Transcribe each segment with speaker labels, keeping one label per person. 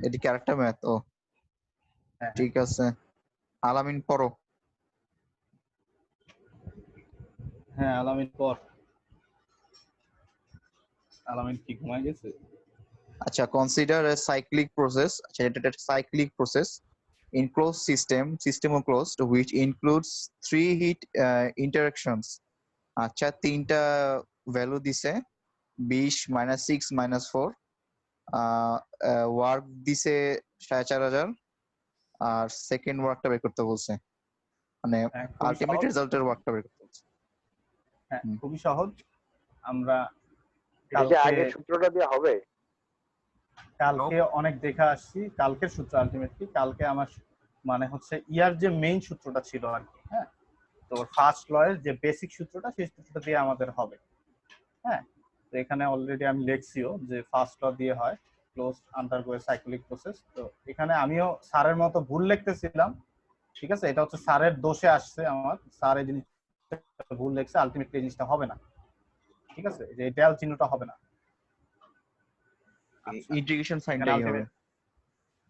Speaker 1: এটি character math. ও
Speaker 2: হ্যাঁ
Speaker 1: ঠিক আছে, আলামিন পড়ো।
Speaker 2: হ্যাঁ আলামিন পর। আলামিন কি ঘুমায় গেছে?
Speaker 1: আচ্ছা, কনসিডার এ সাইক্লিক প্রসেস। আচ্ছা, এটা একটা cyclic process in closed system or closed which includes three heat interactions. আচ্ছা, তিনটা ভ্যালু দিছে 20 -6 -4, ওয়ার্ক দিছে 4500, আর সেকেন্ড ওয়ার্কটা বের করতে বলছে, মানে
Speaker 2: হ্যাঁ খুবই
Speaker 1: আলটিমেট
Speaker 2: সহজ।
Speaker 1: রেজাল্টের ওয়ার্কটা বের করতে বলছে।
Speaker 2: হ্যাঁ খুবই সহজ। আমরা
Speaker 3: এটা কি আগে সূত্রটা দিয়ে হবে?
Speaker 2: কালকে অনেক দেখা আসছি, কালকের সূত্র আলটিমেটলি কালকে আমার মানে হচ্ছে ইয়ার যে মেইন সূত্রটা ছিল আর কি। হ্যাঁ, তো ফার্স্ট লয়ের যে বেসিক সূত্রটা সেই সূত্রটা দিয়ে আমাদের হবে। হ্যাঁ, তো এখানে অলরেডি আমি লিখছিও যে ফার্স্ট ল দিয়ে হয় ক্লোজড আন্ডারগো সাইক্লিক প্রসেস। তো এখানে আমিও স্যারের মতো ভুল লিখতেছিলাম, ঠিক আছে, এটা হচ্ছে স্যারের দোষে আসছে, আমার স্যার এই জিনিসটা ভুল লিখছে, আলটিমেটলি এই জিনিসটা হবে না, ঠিক আছে, যে ডেল চিহ্নটা হবে না।
Speaker 1: ইন্টিগ্রেশন সাইনটাই হবে।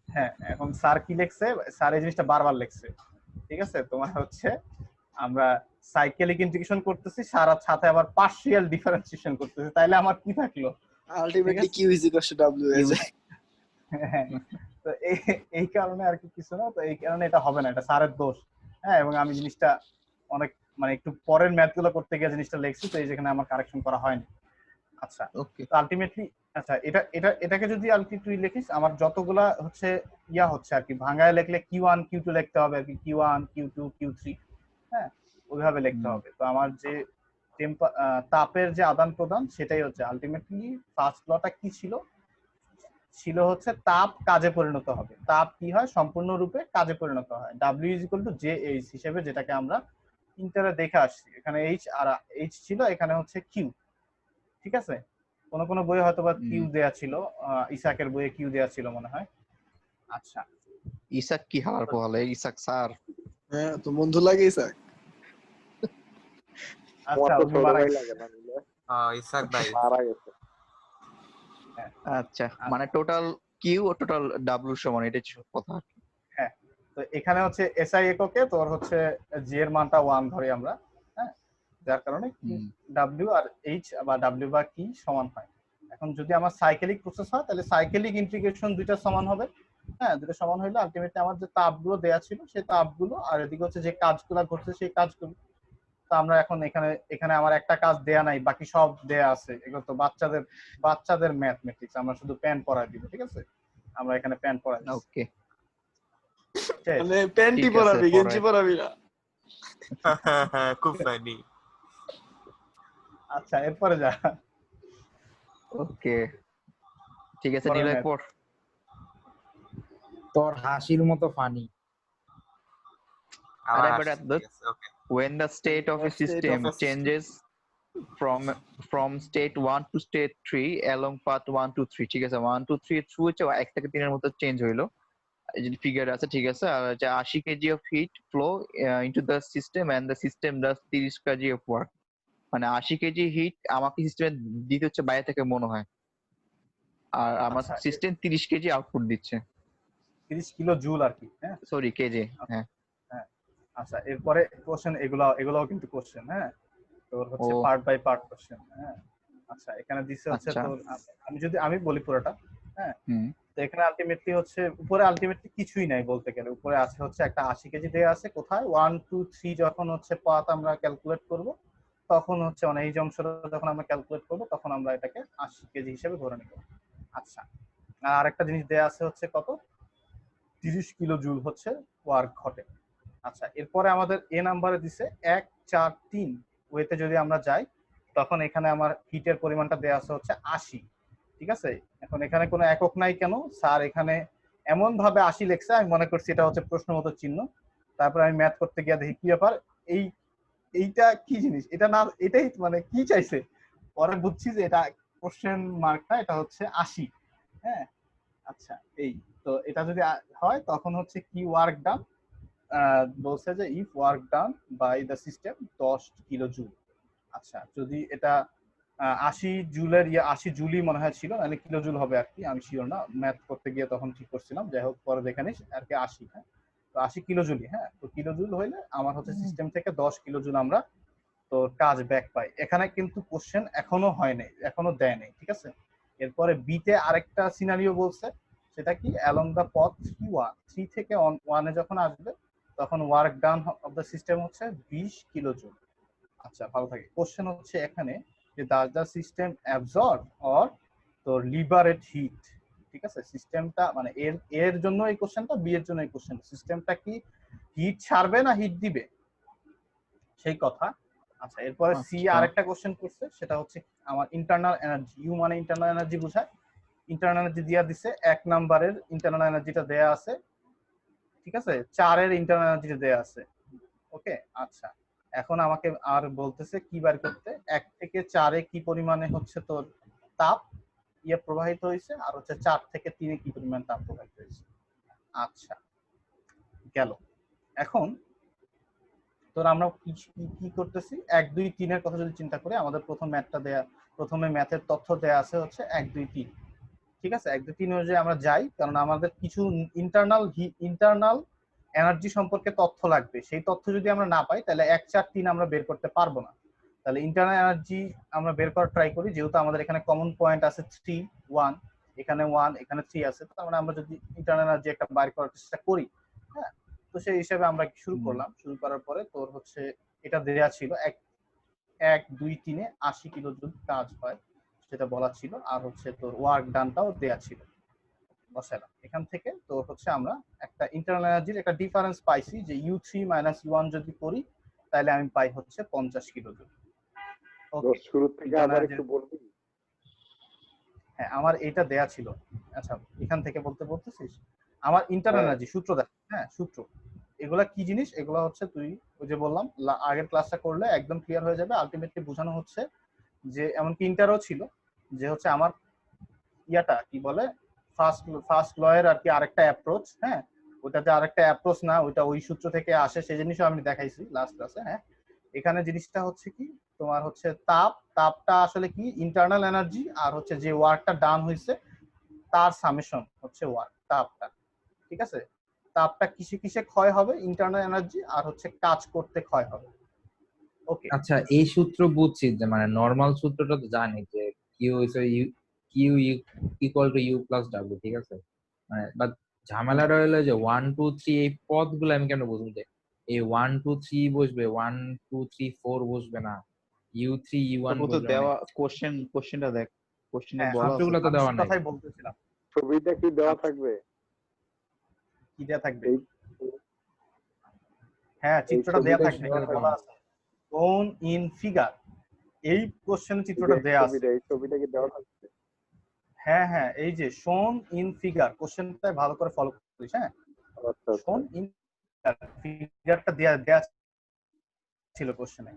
Speaker 2: হ্যাঁ, এখন স্যার কি লিখছে, স্যার এই জিনিসটা বারবার লিখছে, ঠিক আছে, তোমার হচ্ছে আমরা সাইকেলিক ইন্টিগ্রেশন করতেছি, সাথে আবার পার্শিয়াল ডিফারেন্সিয়েশন করতেছি, তাইলে আমার কি থাকলো,
Speaker 4: আলটিমেটলি q w হয়ে যায়।
Speaker 2: তো এই কারণে আর কি কিছু না, তো এই কারণে এটা হবে না, এটা স্যারের দোষ। হ্যাঁ, এবং আমি জিনিসটা অনেক মানে একটু পরের ম্যাথ গুলো করতে গিয়ে জিনিসটা লিখছি, তো এই যেখানে আমার কারেকশন করা হয়নি। আচ্ছা, তো আলটিমেটলি আচ্ছা এটাকে যদি আর কি তুই লিখিস, আমার যতগুলা হচ্ছে ইয়া হচ্ছে আর কি, ভাঙায় লিখলে Q1 Q2 লিখতে হবে আর কি, Q1 Q2 Q3, হ্যাঁ ওইভাবে লিখতে হবে। তো আমার যে তাপের যে আদান প্রদান সেটাই হচ্ছে আলটিমেটলি ফার্স্ট লটা কি ছিল, ছিল হচ্ছে তাপ কাজে পরিণত হবে। তাপ কি হয়, সম্পূর্ণরূপে কাজে পরিণত হয়, W = JH হিসেবে, যেটাকে আমরা ইন্টারে দেখে আসছি। এখানে H আর H ছিল, এখানে হচ্ছে Q, ঠিক আছে। কোন কোন বইয়ে হয়তো বা কিউ দেয়া ছিল, ইসাকের বইয়ে কিউ দেয়া ছিল মনে হয়। আচ্ছা,
Speaker 1: ইসাক কি হালার পোহালে, ইসাক স্যার।
Speaker 4: হ্যাঁ, তো বন্ধু লাগে ইসাক।
Speaker 2: আচ্ছা
Speaker 3: তো ছোট ভাই লাগে না নিলে?
Speaker 5: ইসাক ভাই
Speaker 3: মারা গেছে।
Speaker 1: আচ্ছা, মানে টোটাল কিউ ও টোটাল ডাব্লিউ সমান, এটা ছিল কথা।
Speaker 2: হ্যাঁ, তো এখানে হচ্ছে এসআই এককে তোর হচ্ছে জি এর মানটা 1 ধরি আমরা, হ্যাঁ, যার কারণে ডাব্লিউ আর এইচ বা ডাব্লিউ বা কি সমান হয়। এখন যদি আমার সাইকেলিক প্রসেস হয় তাহলে সাইকেলিক ইন্টিগ্রেশন দুইটা সমান হবে। হ্যাঁ, দুটো সমান হইলে আলটিমেটলি আমার যে তাপগুলো দেয়া ছিল সেই তাপগুলো, আর এদিকে হচ্ছে যে কাজগুলো ঘটছে সেই কাজগুলো। তো আমরা এখন এখানে আমার একটা কাজ দেয়া নাই, বাকি সব দেয়া আছে, এগুলো তো বাচ্চাদের ম্যাথমেটিক্স, আমরা শুধু প্যান পড়াই দিব, ঠিক আছে, আমরা এখানে প্যান পড়াই।
Speaker 1: ওকে,
Speaker 4: মানে প্যান্টি পরাবি, গেঞ্জি পরাবি না।
Speaker 5: খুব ফানি।
Speaker 2: আচ্ছা, এরপরে যা।
Speaker 1: ওকে, ঠিক আছে, নিলয় পড়।
Speaker 6: তোর হাসির মতো funny.
Speaker 1: When the state of a system changes from state 1 to state 3 along path 1 to 3, ঠিক আছে, 1 2 3 থ্রু হচ্ছে 1 থেকে 3 এর মতো চেঞ্জ হইলো, এই যে ফিগার আছে, ঠিক আছে। আর যে 80 kg of heat flow into the system and the system does 30 kg of work, মানে 80 কেজি হিট আমাকে সিস্টেমে দিতে হচ্ছে বাইরে থেকে মনে হয়, আর আমার সিস্টেম 30 কেজি আউটপুট দিচ্ছে,
Speaker 2: 30 কিলো জুল আর কি। হ্যাঁ,
Speaker 1: সরি কেজি। হ্যাঁ
Speaker 2: হ্যাঁ, আচ্ছা, এরপরে কোশ্চেন এগুলাও কিন্তু কোশ্চেন, হ্যাঁ, তোর হচ্ছে পার্ট বাই পার্ট কোশ্চেন। হ্যাঁ, আচ্ছা, এখানে দিছে হচ্ছে তোর, আমি বলি পুরোটা। হ্যাঁ, তো এখানে আলটিমেটলি হচ্ছে উপরে আলটিমেটলি কিছুই নাই বলতে গেলে, উপরে আছে হচ্ছে একটা 80 কেজি দেয়া আছে, কোথায় 1 2 3 যখন হচ্ছে পাথ আমরা ক্যালকুলেট করব, তখন হচ্ছে মানে এই যে অংশটা যখন আমরা ক্যালকুলেট করব তখন আমরা এটাকে 80 কেজি হিসেবে ধরে নেব। আচ্ছা, আর একটা জিনিস দেয়া আছে হচ্ছে কত, 30 কিলো জুল হচ্ছে ওয়ার্ক ঘটে। আচ্ছা, এরপরে আমাদের এ নাম্বারে দিছে 1 4 3 ওয়েতে যদি আমরা যাই, তখন এখানে আমার হিটের পরিমাণটা দেয়া আছে হচ্ছে 80, ঠিক আছে। এখন এখানে কোনো একক নাই কেন, স্যার এখানে এমন ভাবে 80 লেখছে, আমি মনে করছি এটা হচ্ছে প্রশ্নবোধক চিহ্ন। তারপর আমি ম্যাথ করতে গিয়ে দেখি কি ব্যাপার, এইটা কি জিনিস, এটা না, এটাই মানে কি চাইছে, পরে বুঝছি যে এটা কোশ্চেন মার্কটা, এটা হচ্ছে 80। হ্যাঁ, আচ্ছা, এই তো এটা যদি হয় তখন হচ্ছে কি ওয়ার্ক ডান, বলছে যে if work done by the system 10 kilo joule. আচ্ছা, যদি এটা 80 জুলের 80 জুলই মনে হয় ছিল, মানে কিলো জুল হবে আর কি, আমি শিওর না, ম্যাথ করতে গিয়ে তখন ঠিক করছিলাম, যাই হোক পরে দেখে নিস আর কি 80, হ্যাঁ তো 80 কিলো জুলই, হ্যাঁ তো কিলো জুল হইলে আমার হচ্ছে সিস্টেম থেকে 10 কিলো জুল আমরা তো কাজ ব্যাক পাই। এখানে কিন্তু কোশ্চেন এখনো হয় নাই, এখনো দেয় নাই, ঠিক আছে। এরপরে বিতে আরেকটা সিনারিও বলছে, সেটা কি অ্যালং দ্য পথ 3 থেকে 1 যখন আসবে তখন work done of the system হচ্ছে 20 কিলো জুল। আচ্ছা ভালো থাকে। কোশ্চেন হচ্ছে এখানে যে does the system absorb or তো লিবারেট হিট, ঠিক আছে। সিস্টেমটা মানে এর জন্য এই কোশ্চেনটা, বি এর জন্য এই কোশ্চেন, সিস্টেমটা কি হিট ছাড়বে না হিট দিবে সেই কথা। আচ্ছা এরপরে সি আরেকটা কোশ্চেন করছে, সেটা হচ্ছে আমার ইন্টারনাল এনার্জি, ইউ মানে ইন্টারনাল এনার্জি বোঝায়, ইন্টারনাল এনার্জি দিয়া দিছে, 1 নাম্বারের ইন্টারনাল এনার্জিটা দেয়া আছে, ঠিক আছে, 4 এর ইন্টারনাল এনার্জিটা দেয়া আছে, ওকে। আচ্ছা এখন আমাকে আর বলতেছে কি বার করতে, 1 থেকে 4 এ কি পরিমাণে হচ্ছে তোর তাপ প্রবাহিত হয়েছে, আর হচ্ছে 4 থেকে 3 এ কি পরিমাণ তাপ প্রবাহিত হয়েছে। আচ্ছা গেল। এখন তোর আমরা কি করতেছি, 1 2 3 এর কথা যদি চিন্তা করি, আমাদের প্রথমে ম্যাথের তথ্য দেয়া আছে হচ্ছে 1 2 3, ঠিক আছে। 1 2 3 অনুযায়ী আমরা যাই, কারণ আমাদের কিছু ইন্টারনাল এনার্জি সম্পর্কে তথ্য লাগবে, সেই তথ্য যদি আমরা না পাই তাহলে 1 4 3 আমরা বের করতে পারবো না। তাহলে ইন্টারনাল এনার্জি আমরা বের করার ট্রাই করি, যেহেতু আমাদের এখানে কমন পয়েন্ট আছে 3 1, এখানে 1 এখানে 3 আছে, তার মানে আমরা যদি ইন্টারনাল এনার্জি একটা বের করার চেষ্টা করি, হ্যাঁ তো সেই হিসাবে আমরা শুরু করলাম। শুরু করার পরে তোর হচ্ছে এটা দেয়া ছিল 1 2 3 এ 80 কিলো জুল কাজ হয় সেটা বলা ছিল, আর হচ্ছে তোর ওয়ার্ক ডানটাও দেয়া ছিল, বসালাম। এখান থেকে তোর হচ্ছে আমরা একটা ইন্টারনাল এনার্জির একটা ডিফারেন্স পাইছি, যে U3 - U1 যদি করি তাহলে আমি পাই হচ্ছে 50 কিলো জুল।
Speaker 3: ওকে শুরু থেকে আবার একটু বলবি?
Speaker 2: হ্যাঁ আমার এটা দেয়া ছিল। আচ্ছা এখান থেকে বলতেছিস আমার ইন্টারনাল এনার্জি সূত্র দেখ, হ্যাঁ সূত্র এগুলা কি জিনিস, এগুলা হচ্ছে তুই ওই যে বললাম আগের ক্লাসটা করলে একদম ক্লিয়ার হয়ে যাবে। আলটিমেটলি বোঝানো হচ্ছে যে এমনকি ইন্টারও ছিল, যে হচ্ছে আমার ইয়াটা কি বলে ফার্স্ট লয়ের আর কি আরেকটা অ্যাপ্রোচ, হ্যাঁ ওটাতে আরেকটা অ্যাপ্রোচ না, ওইটা ওই সূত্র থেকে আসে, সেই জিনিসও আমি দেখাইছি লাস্ট ক্লাসে। হ্যাঁ এখানে জিনিসটা হচ্ছে কি তোমার হচ্ছে তাপটা আসলে কি ইন্টারনাল এনার্জি, আর হচ্ছে যে ওয়ার্কটা ডান হয়েছে তার সামেশন হচ্ছে ওয়ার্ক তাপটা, ঠিক আছে। তাপটা কিসে কিসে ক্ষয় হবে, ইন্টারনাল এনার্জি আর হচ্ছে কাজ করতে ক্ষয় হবে, ওকে।
Speaker 6: আচ্ছা এই সূত্র বুঝছি, যে মানে নরমাল সূত্রটা তো জানি যে Q Q equal to U plus W, ঠিক আছে, মানে বাট ঝামেলাটা হলো যে 1 2 3 এই পদগুলো আমি কেন বুঝবো, যে এই 1 2 3 বসবে, 1 2 3 4 বসবে না, U3 U1
Speaker 1: তো
Speaker 6: বসবে
Speaker 1: দেওয়া
Speaker 6: না।
Speaker 1: কোশ্চেনটা দেখ, কোশ্চেনে
Speaker 2: হ্যাঁ
Speaker 1: বলা আছে
Speaker 6: সূত্রগুলো তো দেওয়া নাই।
Speaker 2: কথাই বলতেছিলাম,
Speaker 3: ছবিটা কি দেওয়া থাকবে?
Speaker 2: কি দেয়া থাকবে? হ্যাঁ চিত্রটা দেয়া থাকবে, এখানে বলা আছে shown in figure, এই কোশ্চেন চিত্রটা দেয়া আছে,
Speaker 3: এই ছবিটা কি দেওয়া থাকবে?
Speaker 2: হ্যাঁ হ্যাঁ এই যে shown in figure, কোশ্চেনটা ভালো করে ফলো করিস, হ্যাঁ shown in ফিগারটা দেয়া ছিল কোশ্চেনে।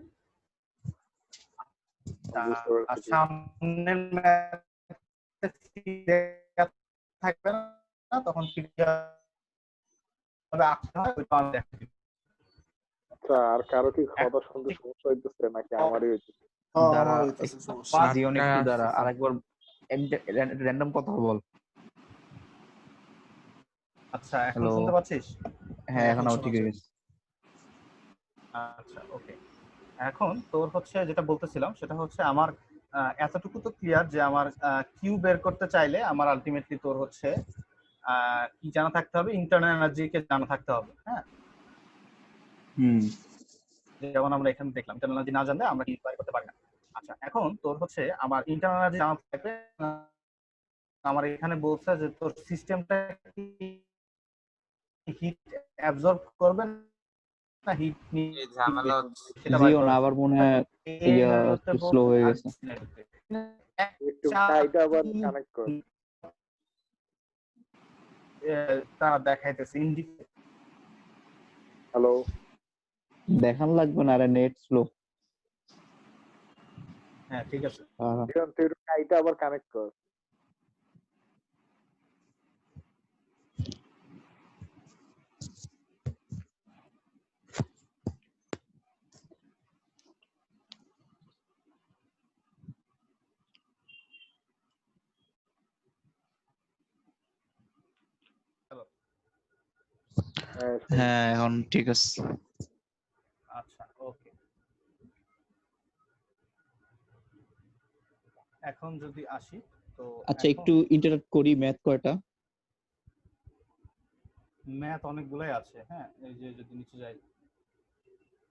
Speaker 2: আর সামনের থাকবে না, তখন ফিগার আঁকতে হয়, ওইটা আমি দেখাচ্ছি।
Speaker 3: আচ্ছা আর কারো কি খাওয়া শুনতে সমস্যা হইতেছে নাকি আমারই হইতেছে?
Speaker 1: দাঁড়া জিওন একটু দাঁড়া, আরেকবার র্যান্ডম কথা বল।
Speaker 2: আচ্ছা এখন শুনতে পাচ্ছিস?
Speaker 1: হ্যাঁ এখন ঠিক হয়ে গেছে।
Speaker 2: আচ্ছা ওকে, এখন তোর হচ্ছে যেটা বলতেছিলাম সেটা হচ্ছে আমার এতটুকু তো ক্লিয়ার যে আমার কিউ বের করতে চাইলে আমার আলটিমেটলি তোর হচ্ছে কি জানা থাকতে হবে, ইন্টারনাল এনার্জি কে জানা থাকতে হবে, হ্যাঁ যেমন আমরা এখানে দেখলাম ইন্টারনাল এনার্জি না জানলে আমরা কি বের করতে পারি না। আচ্ছা এখন তোর হচ্ছে আমার ইন্টারনাল এনার্জি জানা থাকবে, আমার এখানে বলছে যে তোর সিস্টেমটা কি হিট অ্যাবজর্ব করবে না হিট
Speaker 5: এই ঝামেলা হচ্ছে।
Speaker 1: জিওন আবার মনে হয় একটু স্লো হয়ে গেছে।
Speaker 3: একটু এটা আবার কানেক্ট কর।
Speaker 2: তারা দেখাইতেছে
Speaker 3: হ্যালো
Speaker 1: দেখান লাগবে না, আরে নেট স্লো।
Speaker 2: হ্যাঁ ঠিক আছে
Speaker 3: তুই এটা আবার কানেক্ট কর।
Speaker 1: হ্যাঁ এখন ঠিক আছে।
Speaker 2: আচ্ছা ওকে, এখন যদি আসি তো
Speaker 7: আচ্ছা একটু ইন্টারাপ্ট করি, ম্যাথ কয়টা?
Speaker 2: ম্যাথ অনেকগুলাই আছে। হ্যাঁ এই যে যদি নিচে যাই,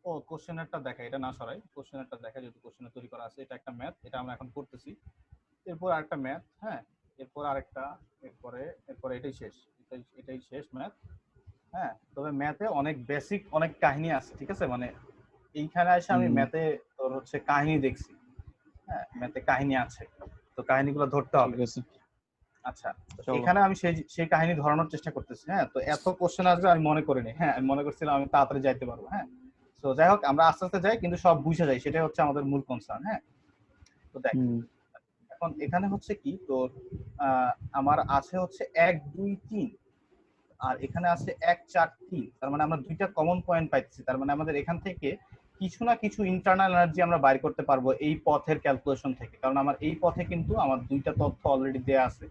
Speaker 2: ও কোশ্চেনারটা দেখা, এটা না সরাই, কোশ্চেনারটা দেখা যেহেতু কোশ্চেনার তৈরি করা আছে, এটা একটা ম্যাথ, এটা আমরা এখন করতেছি। এরপর আরেকটা ম্যাথ, হ্যাঁ এরপর আরেকটা, এরপরে এটাই শেষ, এটাই শেষ ম্যাথ। হ্যাঁ তবে ম্যাথে অনেক বেসিক অনেক কাহিনী আছে, ঠিক আছে, মানে এইখানে এসে আমি ম্যাথে তোর হচ্ছে কাহিনী দেখছি। হ্যাঁ ম্যাথে কাহিনী আছে, তো কাহিনীগুলো ধরতে হবে।
Speaker 7: ঠিক আছে,
Speaker 2: আচ্ছা এখানে আমি সেই কাহিনী ধরানোর চেষ্টা করতেছি। হ্যাঁ তো এত কোশ্চেন আসবে আমি মনে করিনি। হ্যাঁ আমি মনে করছিলাম আমি তাড়াতাড়ি যাইতে পারবো। হ্যাঁ তো যাই হোক আমরা আস্তে আস্তে যাই, কিন্তু সব বুঝে যাই, সেটাই হচ্ছে আমাদের মূল কনসার্ন। হ্যাঁ তো দেখ এখন এখানে হচ্ছে কি তোর আমার আছে হচ্ছে 1 2 3, আর এখানে আছে 1 4 3, তার মানে আমরা দুইটা কমন পয়েন্ট পাইতেছি। তার মানে আমাদের এখান থেকে কিছু না কিছু ইন্টারনাল এনার্জি আমরা বাইর করতে পারবো এই পথের ক্যালকুলেশন থেকে, কারণ আমার এই পথে কিন্তু আমার দুইটা তথ্য অলরেডি দেয়া আছে,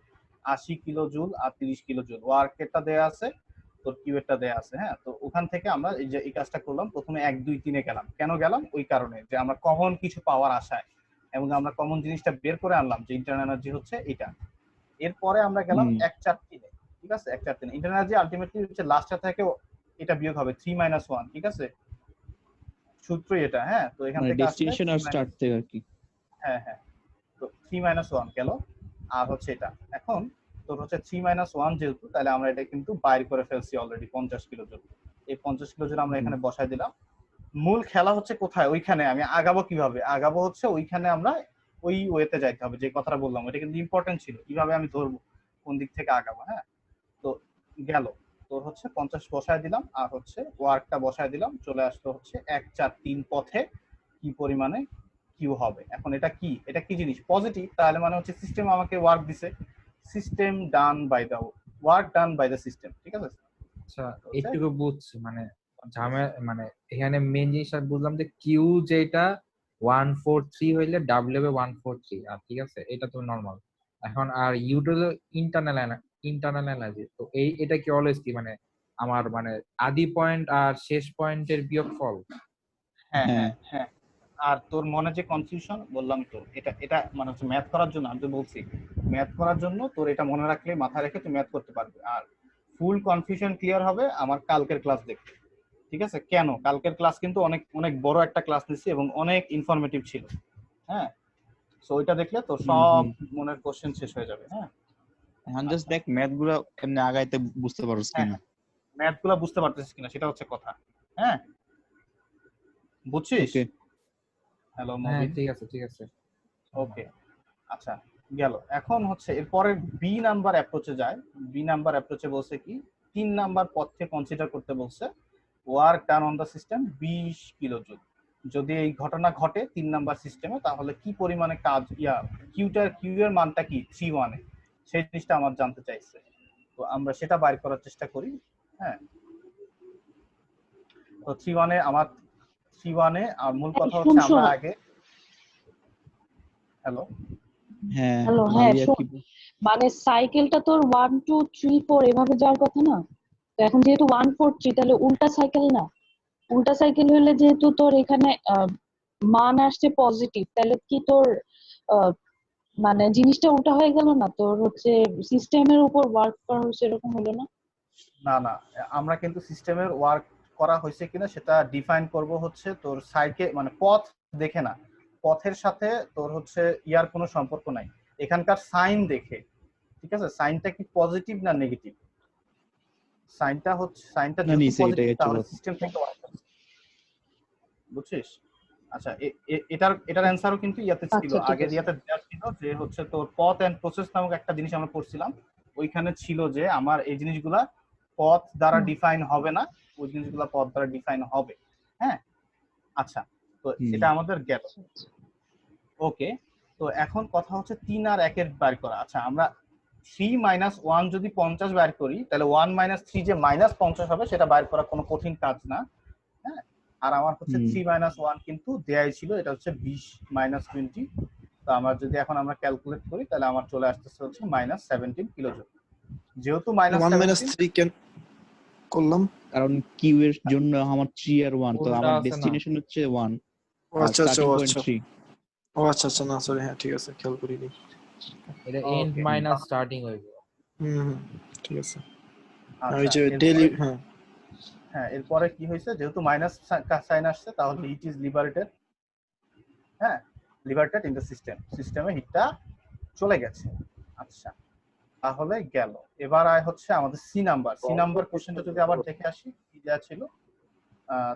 Speaker 2: 80 কিলো জুল আর 30 কিলো জুল। ওয়ার্কেরটা দেয়া আছে, তোর কিউএরটা দেয়া আছে। হ্যাঁ তো ওখান থেকে আমরা এই যে এই কাজটা করলাম, প্রথমে 1 2 3 এ গেলাম। কেন গেলাম? ওই কারণে যে আমরা কমন কিছু পাওয়ার আশায়, এবং আমরা কমন জিনিসটা বের করে আনলাম যে ইন্টারনাল এনার্জি হচ্ছে এটা। এরপরে আমরা গেলাম 1 4 3 এ, ঠিক আছে, 1 4 3 ইন্টারনাল এনার্জি আলটিমেটলি হচ্ছে লাস্টটা থেকে এটা বিয়োগ হবে 3 - 1, ঠিক আছে, সূত্রই এটা। হ্যাঁ তো এখান থেকে
Speaker 7: ডেস্টিনেশন আর স্টার্ট থেকে আর কি।
Speaker 2: হ্যাঁ হ্যাঁ তো 3 - 1 গেল, আর হচ্ছে এটা। এখন তোর হচ্ছে 3 - 1 যেহেতু, তাহলে আমরা এটা কিন্তু বাইর করে ফেলছি অলরেডি 50 কিলো জুল। এই 50 কিলো জুল আমরা এখানে বসাই দিলাম। মূল খেলা হচ্ছে কোথায়? ওইখানে আমি আগাবো কিভাবে? আগাবো হচ্ছে ওইখানে আমরা ওই ওয়েতে যাইতে হবে, যে কথাটা বললাম ওইটা কিন্তু ইম্পর্টেন্ট ছিল, কিভাবে আমি ধরবো, কোন দিক থেকে আগাবো। হ্যাঁ তো গেল, তোর হচ্ছে 50 বসায় দিলাম, আর হচ্ছে ওয়ার্কটা বসায় দিলাম, চলে আসলো হচ্ছে 1 4 3 পথে কি পরিমাণে কিউ হবে। এখন এটা কি জিনিস? পজিটিভ, তাহলে মানে হচ্ছে সিস্টেম আমাকে ওয়ার্ক দিছে, system done by the work done by the system, ঠিক আছে।
Speaker 6: আচ্ছা একটু বুঝছি, মানে মানে এখানে মেইন জিনিসটা বুঝলাম যে কিউ যেটা 143 হইলে ডাব্লিউ হবে 143, আর ঠিক আছে এটা তো নরমাল। এখন আর ইউটা হলো ইন্টারনাল এনার্জি, তো এটা কি অলওয়েজ কি মানে আমার মানে আদি পয়েন্ট আর শেষ পয়েন্টের বিয়োগফল?
Speaker 2: হ্যাঁ হ্যাঁ হ্যাঁ আর তোর মনে যে কনফিউশন বললাম, তো এটা মানে হচ্ছে ম্যাথ করার জন্য, আমি তো বলছি ম্যাথ করার জন্য তোর এটা মনে রাখলে, মাথায় রেখে তুই ম্যাথ করতে পারবি। আর ফুল কনফিউশন ক্লিয়ার হবে আমার কালকের ক্লাস দেখতে, ঠিক আছে। কেন? কালকের ক্লাস কিন্তু অনেক অনেক বড় একটা ক্লাস নিচ্ছি এবং অনেক ইনফরমেটিভ ছিল। হ্যাঁ সো ওইটা দেখলে তো সব মনের কোশ্চেন শেষ হয়ে যাবে। হ্যাঁ
Speaker 7: এখন জাস্ট দেখ ম্যাথ গুলো এমনি আগাইতে বুঝতে পারছিস কিনা,
Speaker 2: ম্যাথ গুলো বুঝতে পারতেছিস কিনা সেটা হচ্ছে কথা। হ্যাঁ বুঝছিস? হ্যালো
Speaker 6: হ্যাঁ
Speaker 2: মবিন,
Speaker 6: ঠিক আছে
Speaker 2: ওকে আচ্ছা গেল। এখন হচ্ছে এরপরে বি নাম্বার অ্যাপ্রোচে যায়। বি নাম্বার অ্যাপ্রোচে বলছে কি, 3 নাম্বার পথকে কনসিডার করতে বলছে, work done on the system 20 kilo joule. যদি এই ঘটনা ঘটে 3 নাম্বার সিস্টেমে, তাহলে কি পরিমাণে কাজ কিউ এর মানটা কি 3 1 এ, সেই জিনিসটা আমার জানতে চাইছে। তো আমরা সেটা বাইর করার চেষ্টা করি। হ্যাঁ তো 3 1 এ আমার 3 1 এ আর মূল কথা হচ্ছে আমরা আগে হ্যালো
Speaker 8: হ্যালো হ্যাঁ মানে সাইকেলটা তোর 1 2 3 4 এভাবে যাওয়ার কথা না, তো এখন যেহেতু 1 4 3 তাহলে উল্টা সাইকেল না? উল্টা সাইকেল হলে যেহেতু তোর এখানে মান আসছে পজিটিভ, তাহলে কি তোর মানে জিনিসটা উল্টা হয়ে গেল না? তোর হচ্ছে সিস্টেমের উপর ওয়ার্ক করা হচ্ছে এরকম হলো না?
Speaker 2: না না আমরা কিন্তু সিস্টেমের ওয়ার্ক করা হয়েছে কিনা সেটা ডিফাইন করব হচ্ছে তোর সাইকে, মানে পথ দেখে না, পথের সাথে তোর হচ্ছে ইয়ার কোনো সম্পর্ক নাই, এখানকার সাইন দেখে, ঠিক আছে। সাইনটা কি পজিটিভ না নেগেটিভ? সাইনটা যদি পজিটিভ তাহলে সিস্টেম থেকে ওয়ার্ক করছে, বুঝছিস? আচ্ছা এটার অ্যানসারও কিন্তু ইয়াতে ছিল, আগের ইয়াতে দেওয়া ছিল যে হচ্ছে তোর পথ এন্ড প্রসেস নামক একটা জিনিস আমরা পড়ছিলাম, ওইখানে ছিল যে আমার এই জিনিসগুলা পথ দ্বারা ডিফাইন হবে না, ওই জিনিসগুলা পথ দ্বারা ডিফাইন হবে। হ্যাঁ আচ্ছা তো এটা আমাদের গেল, ওকে। তো এখন কথা হচ্ছে 3 আর 1 এর বের করা। আচ্ছা আমরা 3 - 1 যদি 50 বের করি, তাহলে 1 - 3 যে -50 হবে সেটা বের করা কোনো কঠিন কাজ না। হ্যাঁ আর আমার হচ্ছে 3 - 1 কিন্তু দেয়াই ছিল, এটা হচ্ছে 20 - 20। তো আমরা যদি এখন আমরা ক্যালকুলেট করি, তাহলে আমার চলে আসতেছে হচ্ছে -17 কিলো জুল। যেহেতু -17
Speaker 4: করলাম,
Speaker 7: কারণ কিউ এর জন্য আমার 3 আর 1, তো আমার
Speaker 6: আছে না?
Speaker 7: ডেস্টিনেশন হচ্ছে 1
Speaker 4: আচ্ছা আচ্ছা
Speaker 7: starting point
Speaker 4: আচ্ছা
Speaker 7: 3।
Speaker 4: আচ্ছা আচ্ছা, না সরি, হ্যাঁ ঠিক আছে, খেয়াল করিনি।
Speaker 6: এটা এন্ড
Speaker 2: Okay.
Speaker 6: মাইনাস স্টার্টিং হইবে।
Speaker 4: ঠিক আছে।
Speaker 2: আচ্ছা,
Speaker 4: ওই যে
Speaker 2: এরপরে-
Speaker 4: ডেইলি, হ্যাঁ
Speaker 2: হ্যাঁ এরপরে কি হয়েছে, যেহেতু মাইনাস সাইন আসছে তাহলে হিট ইজ লিবারেটেড। হ্যাঁ, লিবারেটেড ইন দ্য সিস্টেম, সিস্টেমে হিটটা চলে গেছে। আচ্ছা, তাহলে গেল। এবার আয় হচ্ছে আমাদের সি নাম্বার কোশ্চেনটা যদি আবার দেখে আসি কি দেওয়া ছিল।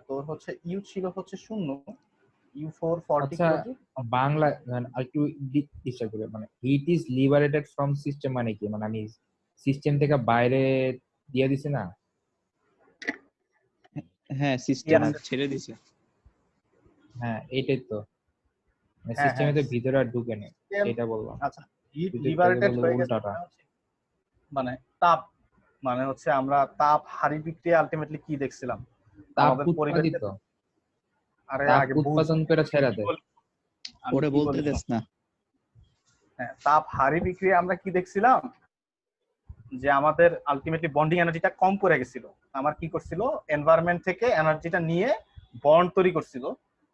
Speaker 2: তোর হচ্ছে ইউ ছিল হচ্ছে 0, U4 40
Speaker 6: আচ্ছা,
Speaker 2: কিলোজুল।
Speaker 6: বাংলা একটু ডিসটার্ব করে, মানে heat is liberated from system মানে কি? মানে আমি সিস্টেম থেকে বাইরে দিয়ে দিছি না?
Speaker 7: হ্যাঁ, সিস্টেম
Speaker 2: Yes.
Speaker 7: ছেড়ে দিছে।
Speaker 6: হ্যাঁ, এটাই তো,
Speaker 2: হ্যাঁ,
Speaker 6: সিস্টেমে তো
Speaker 2: হ্যাঁ।
Speaker 6: ভিতরে আর ঢুকে নেই,
Speaker 2: System-
Speaker 6: এটা বললাম।
Speaker 2: আচ্ছা, হিট
Speaker 6: ভিতর থেকে
Speaker 2: লিবারেটেড
Speaker 6: বললো
Speaker 2: হয়ে গেছে
Speaker 6: উল্টাটা।
Speaker 2: মানে তাপ, মানে হচ্ছে আমরা তাপ হারি বিক্রিয়া আলটিমেটলি কি দেখছিলাম
Speaker 6: তাপ
Speaker 2: আমাদের পরিবেশে।
Speaker 6: উৎপাদিত,
Speaker 2: আরে
Speaker 6: তাপ
Speaker 2: আগে বুঝ,
Speaker 6: উৎপাদন করে ছেড়ে দেয়।
Speaker 2: আমি
Speaker 7: ওরে
Speaker 2: কি
Speaker 7: বলতে
Speaker 2: বলি
Speaker 7: দেস
Speaker 2: শোন।
Speaker 7: না।
Speaker 2: হ্যাঁ, তাপ হারি বিক্রিয়া আমরা কি দেখছিলাম, যে আমাদের আলটিমেটলি বন্ডিং এনার্জিটা কম পড়ে গেছিল। আমার কি করছিল, এনভায়রনমেন্ট থেকে এনার্জিটা নিয়ে বন্ড তৈরি করছিল,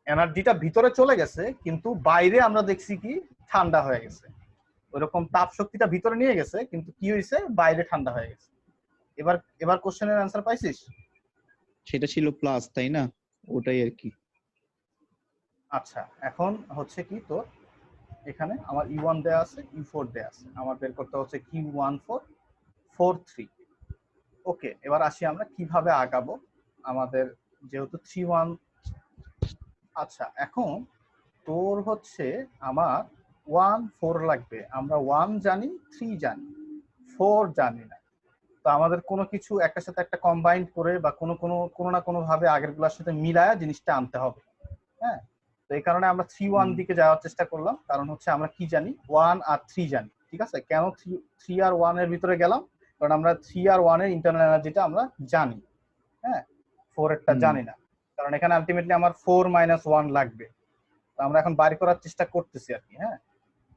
Speaker 2: এনার্জিটা ভিতরে চলে গেছে কিন্তু বাইরে আমরা দেখছি কি ঠান্ডা হয়ে গেছে। ওইরকম তাপ শক্তিটা ভিতরে নিয়ে গেছে কিন্তু কি হয়েছে, বাইরে ঠান্ডা হয়ে গেছে। এবার কোশ্চেনের অ্যান্সার পাইছিস?
Speaker 7: সেটা ছিল প্লাস, তাই না? ওটাই আর কি।
Speaker 2: আচ্ছা, এখন হচ্ছে কি তোর এখানে আমার U1 দেয়া আছে, U4 দেয়া আছে, আমার বের করতে হচ্ছে Q1443। ওকে, এবার আসি আমরা কিভাবে আগাবো আমাদের, যেহেতু 3-1। আচ্ছা, এখন তোর হচ্ছে আমার 1-4 লাগবে। আমরা 1 জানি, 3 জানি, 4 জানি না। তো আমাদের কোনো কিছু একটার সাথে একটা কম্বাইন করে বা কোনো না কোনো ভাবে আগের গুলোর সাথে মিলায়া জিনিসটা আনতে হবে। হ্যাঁ, তো এই কারণে আমরা 3-1 দিকে যাওয়ার চেষ্টা করলাম, কারণ হচ্ছে আমরা কি জানি, 1 আর 3 জানি। ঠিক আছে, কেন 3 আর 1 এর ভিতরে গেলাম, কারণ আমরা 3 আর 1 এর ইন্টারনাল এনার্জিটা আমরা জানি। হ্যাঁ, 4 এরটা জানি না, কারণ এখানে আলটিমেটলি আমার 4 - 1 লাগবে। তো আমরা এখন বাইর করার চেষ্টা করতেছি আর কি। হ্যাঁ,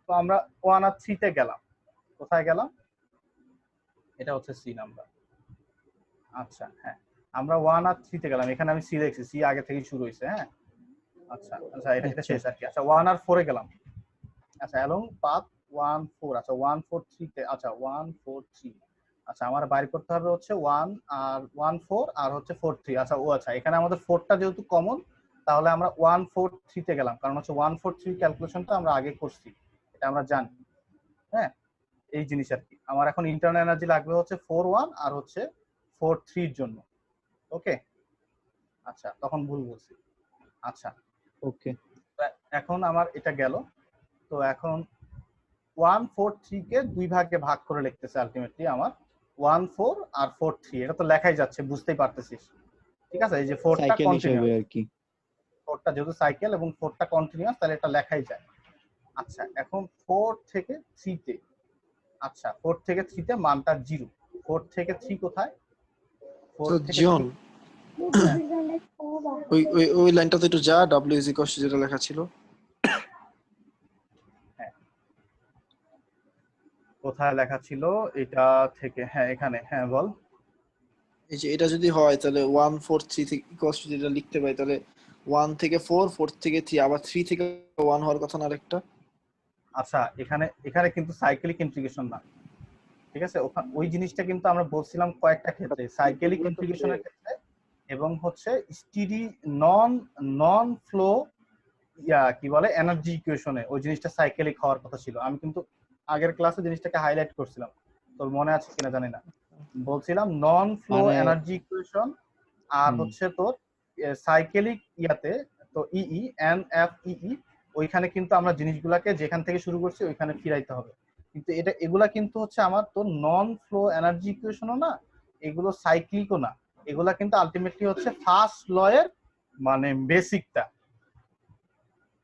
Speaker 2: তো আমরা 1 আর 3 তে গেলাম। কোথায় গেলাম, এটা হচ্ছে সি নাম্বার। আচ্ছা, হ্যাঁ, আমরা 1 আর 3 তে গেলাম। এখানে আমি সি লিখছি, সি আগে থেকেই শুরু হয়েছে। হ্যাঁ, আচ্ছা আচ্ছা, এটা শেষ আর কি। আচ্ছা, 1 আর 4 এ গেলাম। আচ্ছা, অ্যালং পাথ 1 4। আচ্ছা, 1 4 3 তে, আচ্ছা 1 4 3। আচ্ছা, আমার বাইর করতে হবে হচ্ছে 1 আর 1 4 আর হচ্ছে 4 3। আচ্ছা, আচ্ছা, এখানে আমাদের 4টা যেহেতু কমন, তাহলে আমরা 1 4 3 তে গেলাম, কারণ হচ্ছে 1 4 3 ক্যালকুলেশনটা আমরা আগে করছি, এটা আমরা জানি। হ্যাঁ, এই জিনিস আর কি। আমার এখন ইন্টারনাল এনার্জি লাগবে হচ্ছে 4 1 আর হচ্ছে 4 3 এর জন্য। ওকে, আচ্ছা, তখন ভুল বলছি। আচ্ছা,
Speaker 7: ওকে,
Speaker 2: এখন আমার এটা গেল। তো এখন 1 4 3 কে দুই ভাগে ভাগ করে লিখতেছে আলটিমেটলি আমার 1 4 আর 4 3। এটা তো লেখাই যাচ্ছে, বুঝতেই পারতেছিস। ঠিক আছে, এই যে 4টা
Speaker 7: সাইকেল হিসেবে
Speaker 2: কন্টিনিউয়াস,
Speaker 7: আর কি।
Speaker 2: 4টা যেহেতু সাইকেল এবং 4টা কন্টিনিউয়াস, তাহলে এটা লেখাই যায়। আচ্ছা, এখন 4 থেকে 3 তে, আচ্ছা 4 থেকে 3 তে মানটা 0। 4 থেকে 3 কোথায়, 4
Speaker 4: তো
Speaker 2: থেকে
Speaker 4: জন
Speaker 2: 3
Speaker 4: ওই ওই ওই লাইনটাতে একটু যা, W ইজ ইকুয়াল টু যেটা লেখা ছিল।
Speaker 2: কোথায় লেখা ছিল এটা থেকে, হ্যাঁ এখানে, হ্যাঁ বল।
Speaker 4: এই যে এটা যদি হয় তাহলে 1 4 3 থেকে ইকুয়াল টু যেটা লিখতে পাই, তাহলে 1 থেকে 4, 4 থেকে 3, আবার 3 থেকে 1 হওয়ার কথা না আরেকটা।
Speaker 2: আচ্ছা, এখানে কিন্তু সাইক্লিক ইন্টিগ্রেশন না। ঠিক আছে, ওই জিনিসটা কিন্তু আমরা বলছিলাম কয়েকটা ক্ষেত্রে, সাইক্লিক ইন্টিগ্রেশনের ক্ষেত্রে এবং হচ্ছে স্টিডি নন ফ্লো কি বলে এনার্জি ইকুয়েশনে ওই জিনিসটা সাইক্লিক হওয়ার কথা ছিল। আমি কিন্তু আগের ক্লাসে জিনিসটাকে হাইলাইট করছিলাম, তোর মনে আছে কিনা জানি না। বলছিলাম নন ফ্লো এনার্জি ইকুয়েশন আর হচ্ছে তোর সাইক্লিক ইয়াতে তো ইই NFEE, ওইখানে কিন্তু আমরা জিনিসগুলাকে যেখান থেকে শুরু করছি ওইখানে ফিরাইতে হবে। কিন্তু এগুলা কিন্তু হচ্ছে আমার তোর নন ফ্লো এনার্জি ইকুয়েশনও না, এগুলো সাইক্লিকও না, এগুলা কিন্তু আলটিমেটলি হচ্ছে ফার্স্ট ল এর মানে বেসিকটা।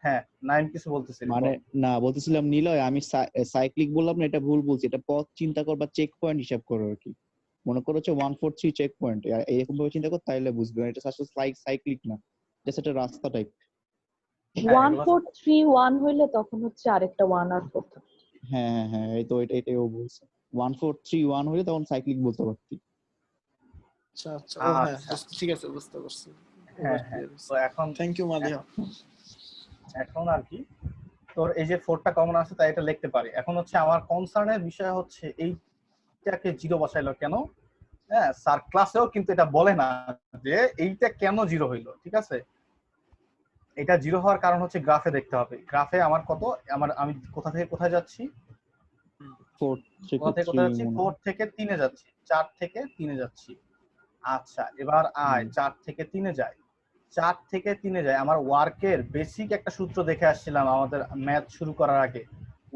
Speaker 2: হ্যাঁ, নাইম কিছু বলতেছিল।
Speaker 7: মানে না, বলতেছিলাম নিলয়, আমি সাইক্লিক বললাম না, এটা ভুল বলছি। এটা পথ চিন্তা কর বা চেক পয়েন্ট হিসাব করো আর কি। মনে করো হচ্ছে 1 4 3 চেক পয়েন্ট, এরকম ভাবে চিন্তা কর, তাইলে বুঝবে এটা আসলে সাইক্লিক না, এটা একটা রাস্তা টাইপ।
Speaker 8: 1 4 3 1 হইলে তখন হচ্ছে আরেকটা 1 আর 4 থাকে।
Speaker 7: হ্যাঁ হ্যাঁ, এই তো এটাই ও বলছে। 1 4 3 1 হইলে তখন সাইক্লিক বলতে পারতি।
Speaker 4: আচ্ছা আচ্ছা ও হ্যাঁ ঠিক আছে বুঝতে পারছি।
Speaker 2: তো এখন
Speaker 4: থ্যাংক ইউ মালিহা।
Speaker 2: এখন আর কি তোর এই যে 4টা কমন আছে তাই এটা লিখতে পারি। এখন হচ্ছে আমার কনসার্নের বিষয় হচ্ছে এইটাকে 0 বসাইলো কেন? হ্যাঁ, স্যার ক্লাসেও কিন্তু এটা বলে না যে এইটা কেন 0 হইলো, ঠিক আছে? এটা 0 হওয়ার কারণ হচ্ছে গ্রাফে দেখতে হবে। গ্রাফে আমার কত, আমি কোথা থেকে কোথায় যাচ্ছি? 4 থেকে 3 এ যাচ্ছি, 4 থেকে 3 এ যাচ্ছি। আচ্ছা, এবার আয় 4 থেকে 3 এ যায়। 4 থেকে 3 এ যায়। আমার ওয়ার্কের বেসিক একটা সূত্র দেখে আসছিলাম আমাদের ম্যাথ শুরু করার আগে।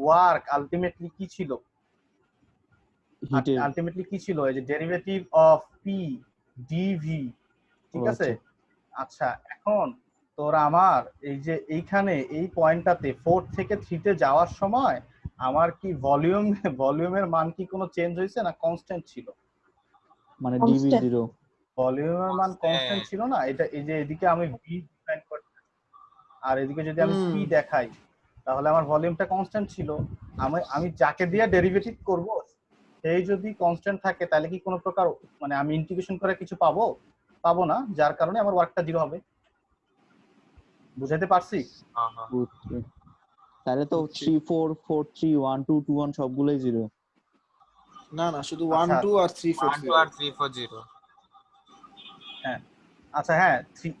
Speaker 2: ওয়ার্ক আলটিমেটলি কি ছিল? আলটিমেটলি কি ছিল? এই যে ডেরিভেটিভ অফ পি ডিভি, ঠিক আছে? আচ্ছা, এখন তোর আমার এই যে এইখানে এই পয়েন্টটাতে 4 থেকে 3 তে যাওয়ার সময় আমার কি ভলিউমের মান কি কোনো চেঞ্জ হয়েছে না কনস্ট্যান্ট ছিল?
Speaker 7: মানে ডিভি 0,
Speaker 2: ভলিউমের মান কনস্ট্যান্ট ছিল না। এটা এই যে এদিকে আমি ভি ডিফাইন করছি আর এদিকে যদি আমি পি দেখাই তাহলে আমার ভলিউমটা কনস্ট্যান্ট ছিল। আমি যাকে দিয়ে ডেরিভেটিভ করব সেই যদি কনস্ট্যান্ট থাকে তাহলে কি কোনো প্রকার মানে আমি ইন্টিগ্রেশন করে কিছু পাবো না, যার কারণে আমার ওয়ার্কটা 0 হবে। বুঝাতে পারছি?
Speaker 7: তাহলে তো 3 4 4 3 1 2 2 1 সবগুলোই 0।
Speaker 4: না না, শুধু 1 2 আর 3 4
Speaker 5: 1 2 আর 3 4 0।
Speaker 2: হ্যাঁ, আচ্ছা, হ্যাঁ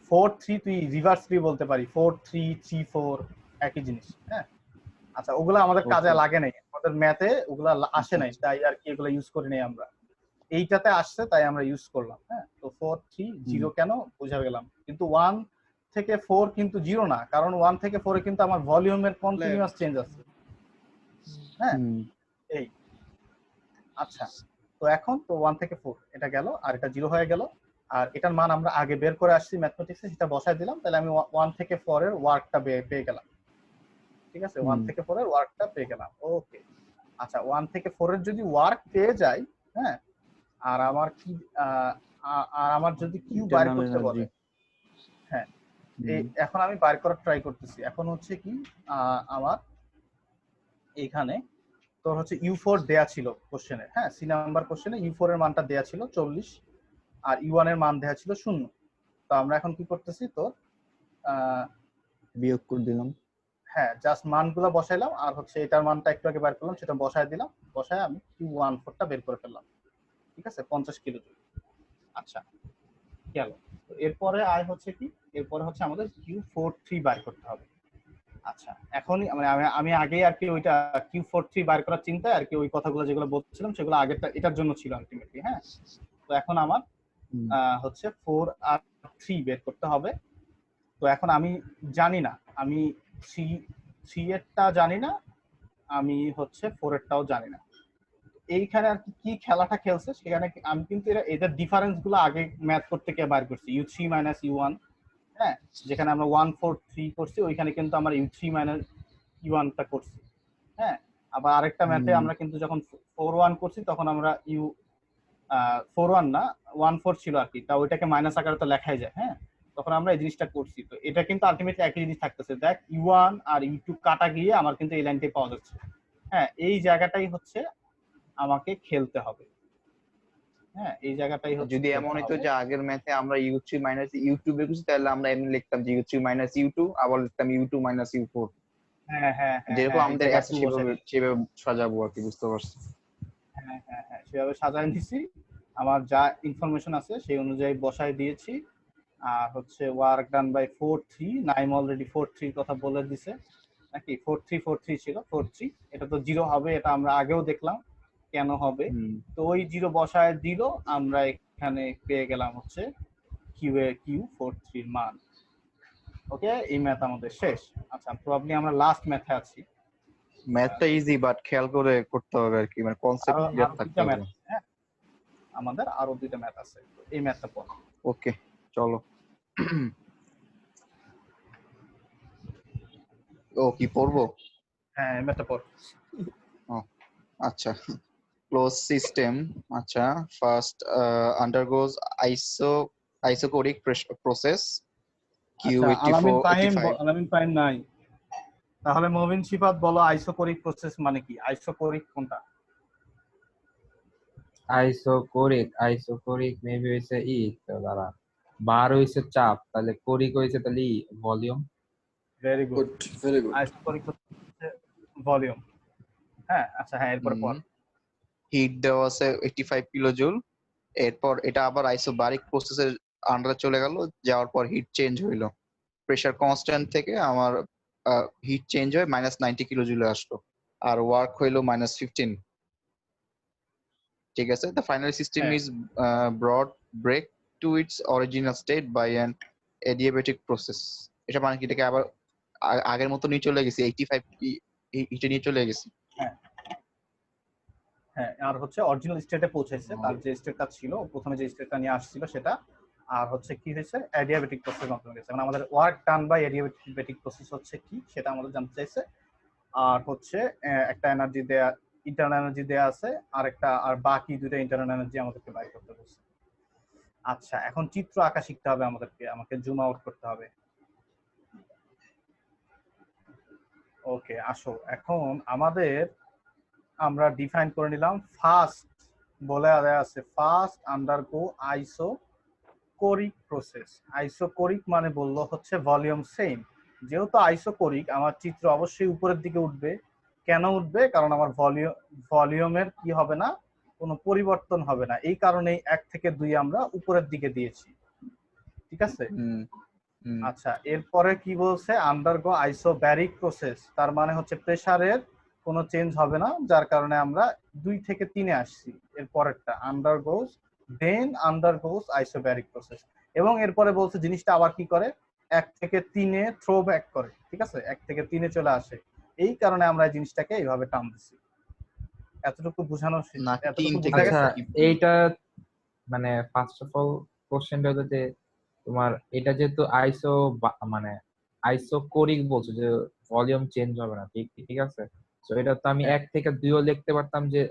Speaker 2: 4 3 তুই রিভার্স 3 বলতে পারি, 4 3 3 4 একই জিনিস। হ্যাঁ, আচ্ছা, ওগুলা আমাদের কাজে লাগে নাই, আমাদের ম্যাথে ওগুলা আসে নাই, তাই আর কি এগুলা ইউজ করি নাই আমরা। এইটাতে আসছে তাই আমরা ইউজ করলাম। হ্যাঁ, তো 4 3 0 কেন বুঝা গেলাম, কিন্তু 1 থেকে 4 কিন্তু 0 না, কারণ 1 থেকে 4 এ কিন্তু আমার ভলিউমের কন্টিনিউয়াস চেঞ্জ আছে। হ্যাঁ, এই আচ্ছা, তো এখন তো 1 থেকে 4 এটা গেল আর এটা 0 হয়ে গেল, আর এটার মান আমরা আগে বের করে আসছি ম্যাথমেটিক্সে, সেটা বসায় দিলাম, তাহলে আমি 1 থেকে 4 এর ওয়ার্কটা পেয়ে গেলাম। ঠিক আছে, 1 থেকে 4 এর ওয়ার্কটা পেয়ে গেলাম। ওকে, আচ্ছা, 1 থেকে 4 এর যদি ওয়ার্ক পেয়ে যাই, হ্যাঁ, আর আমার যদি কিউ বাইর করতে বলে, হ্যাঁ, এখন আমি বাইর করার ট্রাই করতেছি। এখন হচ্ছে কি আমার এইখানে তোর হচ্ছে U4 দেয়া ছিল কোশ্চেনে। হ্যাঁ, সি নাম্বার কোশ্চেনে U4 এর মানটা দেয়া ছিল 40 আর U1 এর মান দেয়া ছিল 0। তো আমরা এখন কি করতেছি, তোর
Speaker 7: বিয়োগ করে দিলাম।
Speaker 2: হ্যাঁ, জাস্ট মানগুলো বসাইলাম আর হচ্ছে এটার মানটা একটু আগে বের করলাম, সেটা বসায় দিলাম, বসায় আমি Q14 টা বের করে ফেললাম। ঠিক আছে, 50 কিলো জুল। আচ্ছা, গেল। তো এরপরে আয় হচ্ছে কি, এরপরে হচ্ছে আমাদের Q43 বের করতে হবে। আচ্ছা, এখনই মানে আমি আগেই আর কি ওইটা Q43 বের করার চিন্তায় আর কি ওই কথাগুলো যেগুলো বলছিলাম সেগুলো আগেরটা এটার জন্য ছিল আলটিমেটলি। হ্যাঁ, তো এখন আমার হচ্ছে 4 আর 3 বের করতে হবে। তো এখন আমি জানি না, আমি 3 এরটা জানি না, আমি হচ্ছে 4 এরটাও জানি না। এইখানে আর কি খেলাটা খেলছে সেখানে আমি কিন্তু এদের ডিফারেন্স গুলো আগে ম্যাথ করতে গিয়ে বাইর করছি, U3 মাইনাস U1। হ্যাঁ, যেখানে আমরা 1 4 3 করছি ওইখানে কিন্তু আমরা U3 মাইনাস U1 টা করছি। হ্যাঁ, আবার আরেকটা ম্যাথে আমরা কিন্তু যখন 4 1 করছি তখন আমরা 4 1 না 1 4 ছিল আর কি, তা ওইটাকে মাইনাস আকারে তো লেখাই যায়। হ্যাঁ, তখন আমরা এই জিনিসটা করছি। তো এটা কিন্তু আলটিমেটলি একই জিনিস থাকতেছে, দেখ U1 আর U2 কাটা গিয়ে আমার কিন্তু এই লাইনটাই পাওয়া যাচ্ছে। হ্যাঁ, এই জায়গাটাই হচ্ছে আমাকে খেলতে হবে। হ্যাঁ, এই জায়গাটাই হচ্ছে,
Speaker 1: যদি এমন হইতো যে আগের ম্যাথে আমরা U3 মাইনাস U2 বের করছি তাহলে আমরা এমনি লিখতাম যে U3 মাইনাস U2, আবার লিখতাম U2 মাইনাস U4।
Speaker 2: হ্যাঁ হ্যাঁ,
Speaker 1: যেরকম আমাদের আছে সেভাবে সাজাবো আর কি, বুঝতে পারছি।
Speaker 2: হ্যাঁ হ্যাঁ হ্যাঁ, সেভাবে সাজায় নিছি, আমার যা ইনফরমেশন আছে সেই অনুযায়ী বসায় দিয়েছি। আর হচ্ছে ওয়ার্ক ডান বাই 4 3, নাইম অলরেডি 4 3 কথা বলে দিছে নাকি, 4 3 4 3 ছিল 4 3, এটা তো 0 হবে, এটা আমরা আগেও দেখলাম কেন হবে। তো ওই 0 বসায় দিল, আমরা এখানে পেয়ে গেলাম হচ্ছে Q43 এর মান। ওকে, এই ম্যাথ আমাদের শেষ। আচ্ছা, প্রবাবলি আমরা লাস্ট ম্যাথে আছি।
Speaker 1: ম্যাথটা ইজি, বাট খেয়াল করে করতে হবে আর কি, মানে কনসেপ্ট ক্লিয়ার থাকতে হবে।
Speaker 2: হ্যাঁ, আমাদের আরো 2টা ম্যাথ আছে, এই ম্যাথটা পড়ো।
Speaker 1: ওকে, চলো। ও কি পড়বো?
Speaker 2: হ্যাঁ, এই ম্যাথটা পড়ো।
Speaker 1: আচ্ছা, ক্লোজ সিস্টেম। আচ্ছা, ফার্স্ট আন্ডারগোজ আইসোকোরিক প্রসেস Q84
Speaker 2: আলামিন ফাহিম নাই, তাহলে মুবিন সিফাত বলো আইসোকোরিক প্রসেস মানে কি? আইসোকোরিক কোনটা?
Speaker 6: আইসোকোরিক মেবি হইছে তো দাঁড়া, বার হইছে চাপ, তাহলে কোরিক হইছে তাহলে volume.
Speaker 2: Very good,
Speaker 4: very good.
Speaker 2: Isochoric হচ্ছে ভলিউম। হ্যাঁ আচ্ছা, হ্যাঁ এরপর পর
Speaker 1: হিট দেওয়া আছে 85 কিলোজুল, এরপর এটা আবার আইসোবারিক প্রসেসের আন্ডারে চলে গেল, যাওয়ার পর হিট চেঞ্জ হইলো, প্রেসার কনস্ট্যান্ট থেকে আমার হিট চেঞ্জ হয়ে -90 কিলোজুলে আসলো, আর ওয়ার্ক হইলো -15। ঠিক আছে, the final system
Speaker 2: হ্যাঁ।
Speaker 1: is brought back to its original state by an adiabatic process। এটা মানে কি, এটাকে আবার আগের মতো নিয়ে চলে গেছে, 85 হিটে নিয়ে চলে গেছে।
Speaker 2: হ্যাঁ, আর হচ্ছে অরিজিনাল স্টেটে পৌঁছেছে, তার যে স্টেটটা ছিল প্রথমে, যে স্টেটটা নিয়ে আসছিল সেটা, আর হচ্ছে কি হয়েছে অ্যাডিয়াবেটিক প্রসেস মাধ্যমে গেছে। মানে আমাদের work done by adiabatic process হচ্ছে কি সেটা আমাদের জানতে চাইছে। আর হচ্ছে একটা এনার্জি দেয়া, ইন্টারনাল এনার্জি দেয়া আছে, আর বাকি দুটো ইন্টারনাল এনার্জি আমাদেরকে বাইর করতে বলছে। আচ্ছা, এখন চিত্র আঁকা শিখতে হবে আমাকে জুম আউট করতে হবে। ওকে, আসো এখন আমরা ডিফাইন করে নিলাম। ফার্স্ট বলে আছে, first undergo isochoric process. Isochoric মানে বললো হচ্ছে ভলিউম সেম। যেহেতু আইসোকোরিক, আমার চিত্র অবশ্যই উপরের দিকে উঠবে। কেন উঠবে? কারণ আমার ভলিউমের কি হবে না, কোনো পরিবর্তন হবে না, এই কারণেই 1 থেকে 2 আমরা উপরের দিকে দিয়েছি। ঠিক আছে, আচ্ছা এরপরে কি বলছে, আন্ডারগো আইসোব্যারিক প্রসেস, তার মানে হচ্ছে প্রেসারের কোনো চেঞ্জ হবে না, যার কারণে আমরা 2 থেকে 3-এ আসছি। এর পরেরটা আন্ডারগোস আইসোব্যারিক প্রসেস, এবং এরপরে বলছে জিনিসটা আবার কি করে, 1 থেকে 3-এ থ্রো ব্যাক করে। ঠিক আছে, 1 থেকে 3-এ চলে আসে, এই কারণে আমরা এই জিনিসটাকে এইভাবে টান দিচ্ছি। এতটুকু বোঝানো, এতটুকু বোঝা গেছে?
Speaker 6: এইটা মানে ফার্স্ট অফ অল কোশ্চেনটা হলো যে তোমার এটা যেহেতু মানে আইসোকোরিক বলছো যে ভলিউম চেঞ্জ হবে না, ঠিক আছে, তো এটা তো আমি 1 থেকে 2ও লিখতে পারতাম, যে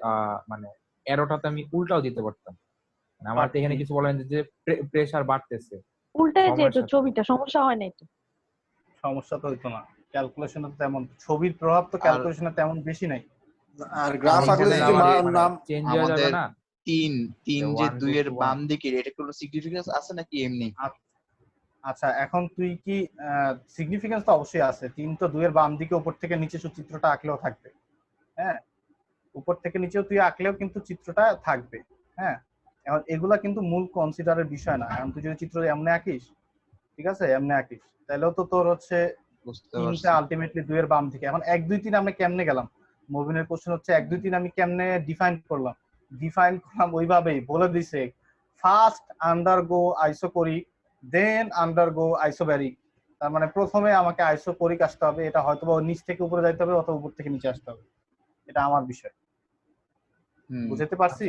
Speaker 6: মানে এরোটাতে আমি উল্টাও দিতে পারতাম। মানে আমার তো এখানে কিছু বলেন যে প্রেসার বাড়তেছে,
Speaker 8: উল্টায় যেহেতু ছবিটা সমস্যা হয় না, তো
Speaker 2: সমস্যা তো হইতো না, ক্যালকুলেশনে তেমন ছবির প্রভাব তো ক্যালকুলেশনে তেমন বেশি নাই।
Speaker 4: আর গ্রাফ আঁকলে যদি নাম
Speaker 6: চেঞ্জ হয়ে যাবে না।
Speaker 1: 3 যে 2 এর বাম দিকে, এটা কোনো সিগনিফিকেন্স আছে নাকি এমনি?
Speaker 2: আচ্ছা, এখন তুই কি সিগনিফিকেন্স তো অবশ্যই আছে। 3 তো 2 এর বাম দিকে উপর থেকে নিচে চিত্রটা আঁকলেও থাকবে। হ্যাঁ, উপর থেকে নিচেও তুই আঁকলেও কিন্তু চিত্রটা থাকবে। হ্যাঁ, এখন এগুলা কিন্তু মূল কনসিডারের বিষয় না। এখন তুই যদি চিত্র এমনি আঁকিস, ঠিক আছে, এমনি আঁকিস, তাহলেও তো তোর হচ্ছে 3টা আলটিমেটলি 2 এর বাম দিকে। এখন 1 2 3 আমরা কেমনে গেলাম? মুভিনের কোশ্চেন হচ্ছে 1 2 3 আমি কেমনে ডিফাইন করলাম ওইভাবেই বলে দিছে, ফার্স্ট আন্ডারগো আইসোকোরিক, দেন আন্ডারগো আইসোব্যারিক। তার মানে প্রথমে আমাকে আইসোকোরিক আসতে হবে, এটা হয়তো বা নিচ থেকে উপরে যাইতে হবে অথবা উপর থেকে নিচে আসতে হবে, এটা আমার বিষয়। বুঝতে পারছি?